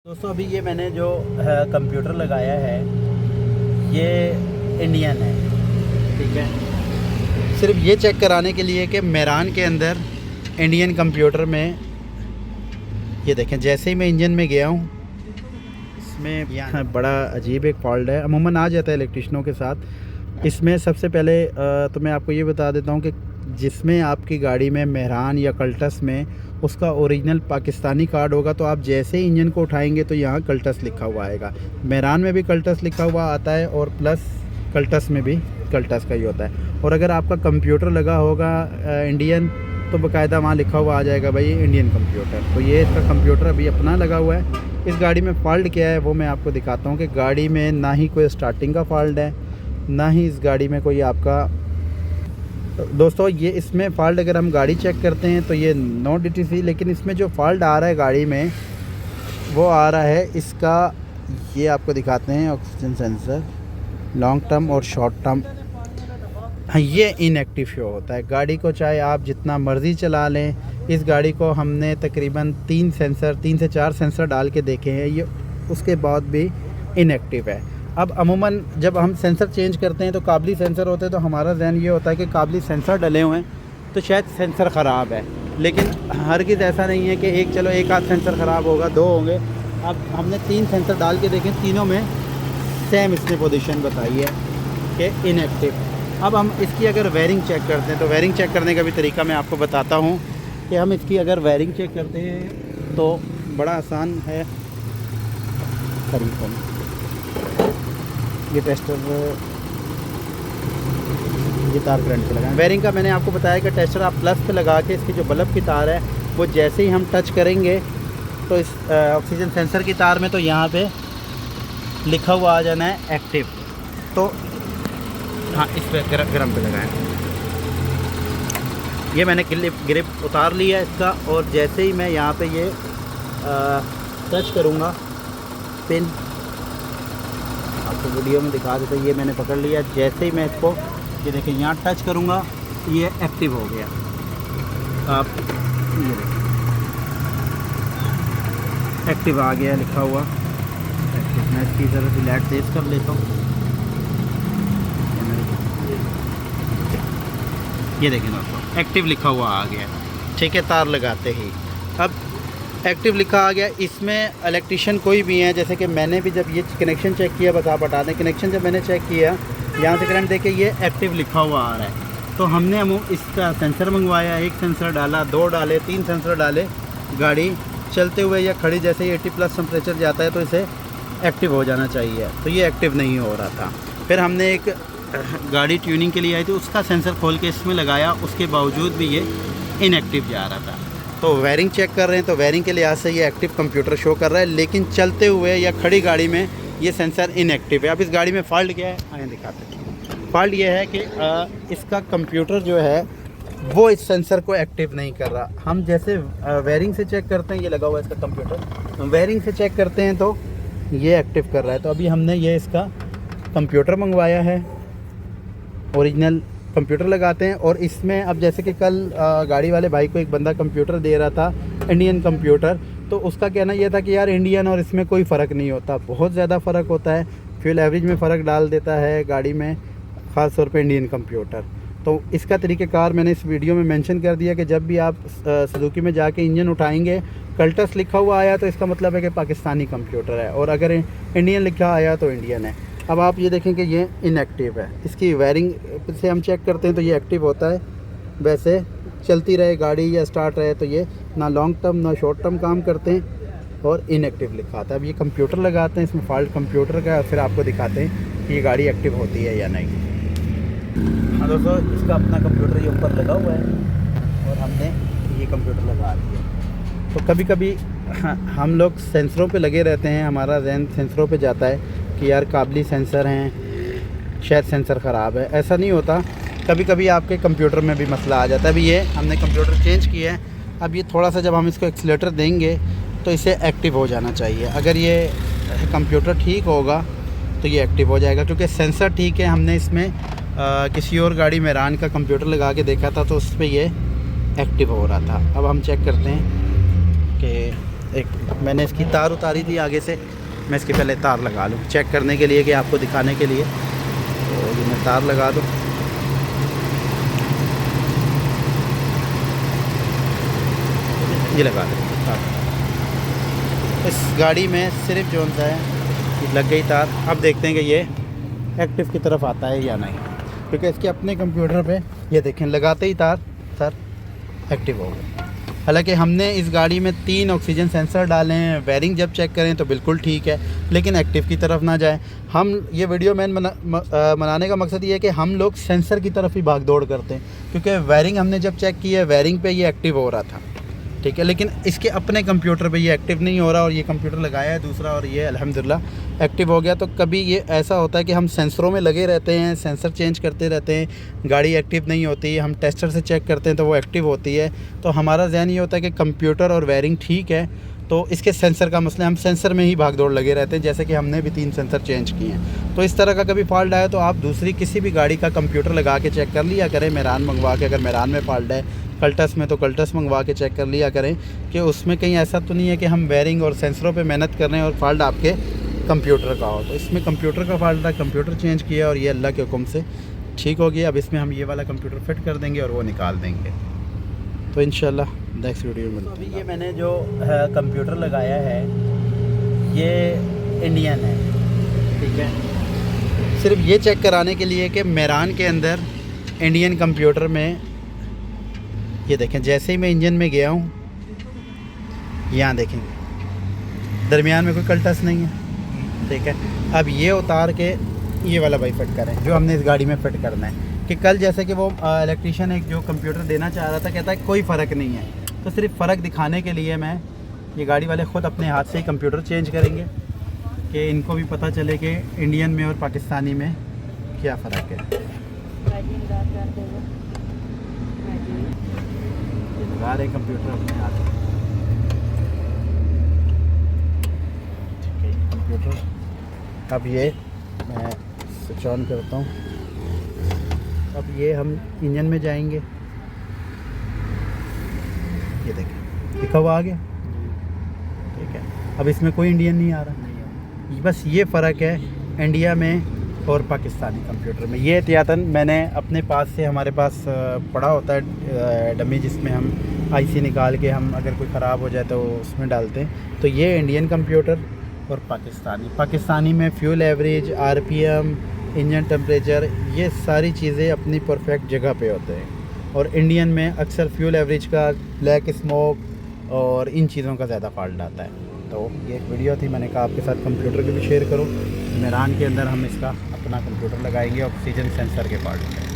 दोस्तों अभी ये मैंने जो कंप्यूटर लगाया है ये इंडियन है, ठीक है। सिर्फ ये चेक कराने के लिए कि मेरान के अंदर इंडियन कंप्यूटर में ये देखें, जैसे ही मैं इंजन में गया हूँ इसमें यहाँ बड़ा अजीब एक फॉल्ट है। अमूमन आ जाता है इलेक्ट्रिशनों के साथ। इसमें सबसे पहले तो मैं आपको ये बता देता हूँ कि जिसमें आपकी गाड़ी में मेहरान या कल्टस में उसका ओरिजिनल पाकिस्तानी कार्ड होगा तो आप जैसे ही इंजन को उठाएंगे तो यहाँ कल्टस लिखा हुआ आएगा। मेहरान में भी कल्टस लिखा हुआ आता है और प्लस कल्टस में भी कल्टस का ही होता है। और अगर आपका कंप्यूटर लगा होगा इंडियन तो बाकायदा वहाँ लिखा हुआ आ जाएगा भाई इंडियन कंप्यूटर। तो ये इसका कंप्यूटर अभी अपना लगा हुआ है। इस गाड़ी में फ़ॉल्ट क्या है वो मैं आपको दिखाता हूँ कि गाड़ी में ना ही कोई स्टार्टिंग का फ़ॉल्ट है, ना ही इस गाड़ी में कोई आपका दोस्तों ये इसमें फ़ॉल्ट अगर हम गाड़ी चेक करते हैं तो ये नो DTC, लेकिन इसमें जो फ़ॉल्ट आ रहा है गाड़ी में वो आ रहा है इसका, ये आपको दिखाते हैं ऑक्सीजन सेंसर लॉन्ग टर्म और शॉर्ट टर्म। हाँ, ये इनएक्टिव शो होता है। गाड़ी को चाहे आप जितना मर्ज़ी चला लें, इस गाड़ी को हमने तकरीबन 3 से 4 सेंसर डाल के देखे हैं, ये उसके बाद भी इनएक्टिव है। अब अमूमन जब हम सेंसर चेंज करते हैं तो काबली सेंसर होते हैं तो हमारा जहन ये होता है कि काबली सेंसर डले हुए हैं तो शायद सेंसर ख़राब है, लेकिन हरगिज़ ऐसा नहीं है कि एक आध सेंसर ख़राब होगा, 2 होंगे। अब हमने 3 सेंसर डाल के देखें, तीनों में सेम इसने पोजीशन बताई है कि इनएक्टिव। अब हम इसकी अगर वायरिंग चेक करते हैं तो वायरिंग चेक करने का भी तरीका मैं आपको बताता हूँ कि हम इसकी अगर वायरिंग चेक करते हैं तो बड़ा आसान है। तरीका ये टेस्टर ये तार करंट पे लगाएं। वायरिंग का मैंने आपको बताया कि टेस्टर आप प्लस पे लगा के इसकी जो बल्ब की तार है वो जैसे ही हम टच करेंगे तो इस ऑक्सीजन सेंसर की तार में तो यहाँ पे लिखा हुआ आ जाना है एक्टिव। तो हाँ, इस पर गर्म पे लगाएं। ये मैंने ग्रिप उतार लिया है इसका, और जैसे ही मैं यहाँ पे ये टच करूँगा पिन, आपको वीडियो में दिखा देता, ये मैंने पकड़ लिया। जैसे ही मैं इसको ये देखिए यहाँ टच करूँगा ये एक्टिव हो गया। आप ये देखिए एक्टिव आ गया लिखा हुआ एक्टिव। मैं इसकी ज़रा सी लाइट तेज़ कर लेता हूँ। ये देखें दोस्तों एक्टिव लिखा हुआ आ गया, ठीक है। तार लगाते ही अब एक्टिव लिखा आ गया। इसमें इलेक्ट्रिशियन कोई भी है, जैसे कि मैंने भी जब ये कनेक्शन चेक किया, बस आप बता दें, कनेक्शन जब मैंने चेक किया यहाँ से करंट देखे ये एक्टिव लिखा हुआ आ रहा है। तो हमने इसका सेंसर मंगवाया, 1 सेंसर डाला, 2 डाले, 3 सेंसर डाले। गाड़ी चलते हुए या खड़ी जैसे ही 80+ टेम्परेचर जाता है तो इसे एक्टिव हो जाना चाहिए, तो ये एक्टिव नहीं हो रहा था। फिर हमने एक गाड़ी ट्यूनिंग के लिए आई थी, उसका सेंसर खोल के इसमें लगाया, उसके बावजूद भी ये इनएक्टिव जा रहा था। तो वायरिंग चेक कर रहे हैं तो वायरिंग के लिहाज से ये एक्टिव कंप्यूटर शो कर रहा है, लेकिन चलते हुए या खड़ी गाड़ी में ये सेंसर इनएक्टिव है। अब इस गाड़ी में फ़ॉल्ट क्या है आए दिखाते हैं। फ़ॉल्ट ये है कि इसका कंप्यूटर जो है वो इस सेंसर को एक्टिव नहीं कर रहा। हम जैसे वायरिंग से चेक करते हैं, ये लगा हुआ है इसका कंप्यूटर, वायरिंग से चेक करते हैं तो ये एक्टिव कर रहा है। तो अभी हमने ये इसका कंप्यूटर मंगवाया है, ओरिजिनल कंप्यूटर लगाते हैं। और इसमें अब जैसे कि कल गाड़ी वाले भाई को एक बंदा कंप्यूटर दे रहा था इंडियन कंप्यूटर, तो उसका कहना यह था कि यार इंडियन और इसमें कोई फ़र्क नहीं होता, बहुत ज़्यादा फ़र्क होता है, फ्यूल एवरेज में फ़र्क डाल देता है गाड़ी में, ख़ास तौर पे इंडियन कंप्यूटर। तो इसका तरीक़ेकार मैंने इस वीडियो में मेंशन कर दिया कि जब भी आप सुजुकी में जाके इंजन उठाएंगे, कल्टस लिखा हुआ आया तो इसका मतलब है कि पाकिस्तानी कंप्यूटर है, और अगर इंडियन लिखा आया तो इंडियन है। अब आप ये देखें कि ये इनएक्टिव है। इसकी वायरिंग से हम चेक करते हैं तो ये एक्टिव होता है। वैसे चलती रहे गाड़ी या स्टार्ट रहे तो ये ना लॉन्ग टर्म ना शॉर्ट टर्म काम करते हैं, और इनएक्टिव लिखा आता है। अब ये कंप्यूटर लगाते हैं, इसमें फॉल्ट कंप्यूटर का, फिर आपको दिखाते हैं कि ये गाड़ी एक्टिव होती है या नहीं। हाँ दोस्तों, इसका अपना कंप्यूटर ये ऊपर लगा हुआ है और हमने ये कंप्यूटर लगा दिया। तो कभी कभी हम लोग सेंसरों पे लगे रहते हैं, हमारा जहन सेंसरों पे जाता है कि यार काबली सेंसर हैं, शायद सेंसर ख़राब है। ऐसा नहीं होता, कभी कभी आपके कंप्यूटर में भी मसला आ जाता है। अभी ये हमने कंप्यूटर चेंज किया है, अब ये थोड़ा सा जब हम इसको एक्सीलेटर देंगे तो इसे एक्टिव हो जाना चाहिए। अगर ये कंप्यूटर ठीक होगा तो ये एक्टिव हो जाएगा, क्योंकि सेंसर ठीक है। हमने इसमें किसी और गाड़ी में मेहरान का कंप्यूटर लगा के देखा था तो उस पर ये एक्टिव हो रहा था। अब हम चेक करते हैं कि एक मैंने इसकी तार उतारी थी आगे से, मैं इसकी पहले तार लगा लूँ चेक करने के लिए कि आपको दिखाने के लिए। तो ये मैं तार लगा दूँ। ये लगा दें तार। इस गाड़ी में सिर्फ जो सा है लग गई तार। अब देखते हैं कि ये एक्टिव की तरफ आता है या नहीं, क्योंकि इसके अपने कंप्यूटर पे ये देखें लगाते ही तार सर एक्टिव हो गया। हालांकि हमने इस गाड़ी में 3 ऑक्सीजन सेंसर डाले हैं। वायरिंग जब चेक करें तो बिल्कुल ठीक है, लेकिन एक्टिव की तरफ ना जाए। हम ये वीडियो बनाने का मकसद ये है कि हम लोग सेंसर की तरफ ही भाग दौड़ करते हैं, क्योंकि वायरिंग हमने जब चेक की है वायरिंग पे ये एक्टिव हो रहा था, ठीक है, लेकिन इसके अपने कंप्यूटर पे ये एक्टिव नहीं हो रहा। और ये कंप्यूटर लगाया है दूसरा और ये अल्हम्दुलिल्लाह एक्टिव हो गया। तो कभी ये ऐसा होता है कि हम सेंसरों में लगे रहते हैं, सेंसर चेंज करते रहते हैं, गाड़ी एक्टिव नहीं होती। हम टेस्टर से चेक करते हैं तो वो एक्टिव होती है। तो हमारा ज़हन ये होता है कि कंप्यूटर और वायरिंग ठीक है, तो इसके सेंसर का मसला, हम सेंसर में ही भाग दौड़ लगे रहते हैं, जैसे कि हमने भी 3 सेंसर चेंज किए हैं। तो इस तरह का कभी फॉल्ट आया तो आप दूसरी किसी भी गाड़ी का कंप्यूटर लगा के चेक कर लिया करें, मेरान मंगवा के। अगर मेरान में फॉल्ट है, कल्टस में, तो कल्टस मंगवा के चेक कर लिया करें कि उसमें कहीं ऐसा तो नहीं है कि हम वायरिंग और सेंसरों पे मेहनत कर रहे हैं और फॉल्ट आपके कंप्यूटर का हो। तो इसमें कंप्यूटर का फॉल्ट था, कंप्यूटर चेंज किया और ये अल्लाह के हुक्म से ठीक हो गया। अब इसमें हम ये वाला कंप्यूटर फिट कर देंगे और वो निकाल देंगे। तो इंशाल्लाह नेक्स्ट वीडियो में। तो अभी ये मैंने जो कंप्यूटर लगाया है ये इंडियन है, ठीक है। सिर्फ ये चेक कराने के लिए कि मेरान के अंदर इंडियन कंप्यूटर में ये देखें, जैसे ही मैं इंजन में गया हूँ यहाँ देखेंगे दरमियान में कोई कल्टस नहीं है, ठीक है। अब ये उतार के ये वाला भाई फिट करें जो हमने इस गाड़ी में फ़िट करना है। कि कल जैसे कि वो इलेक्ट्रीशियन एक जो कंप्यूटर देना चाह रहा था, कहता है कोई फ़र्क नहीं है। तो सिर्फ फ़र्क दिखाने के लिए मैं ये गाड़ी वाले ख़ुद अपने हाथ से ही कंप्यूटर चेंज करेंगे कि इनको भी पता चले कि इंडियन में और पाकिस्तानी में क्या फ़र्क है। लगा रहे कंप्यूटर अपने हाथ से, ठीक है कंप्यूटर। अब ये मैं स्विच ऑन करता हूँ। अब ये हम इंजन में जाएंगे, ये देखें लिखा हुआ आ गया, ठीक है। अब इसमें कोई इंडियन नहीं आ रहा, बस ये फ़र्क है इंडिया में और पाकिस्तानी कंप्यूटर में। ये एहतियातन मैंने अपने पास से, हमारे पास पड़ा होता है डमी जिसमें हम आईसी निकाल के हम अगर कोई ख़राब हो जाए तो उसमें डालते हैं। तो ये इंडियन कंप्यूटर और पाकिस्तानी में fuel average, RPM, engine temperature, ये सारी चीज़ें अपनी परफेक्ट जगह पे होते हैं। और इंडियन में अक्सर फ्यूल एवरेज का, ब्लैक स्मोक और इन चीज़ों का ज़्यादा फॉल्ट आता है। तो ये एक वीडियो थी, मैंने कहा आपके साथ कंप्यूटर की भी शेयर करूँ। मेरान के अंदर हम इसका अपना कंप्यूटर लगाएंगे ऑक्सीजन सेंसर के पार्ट में।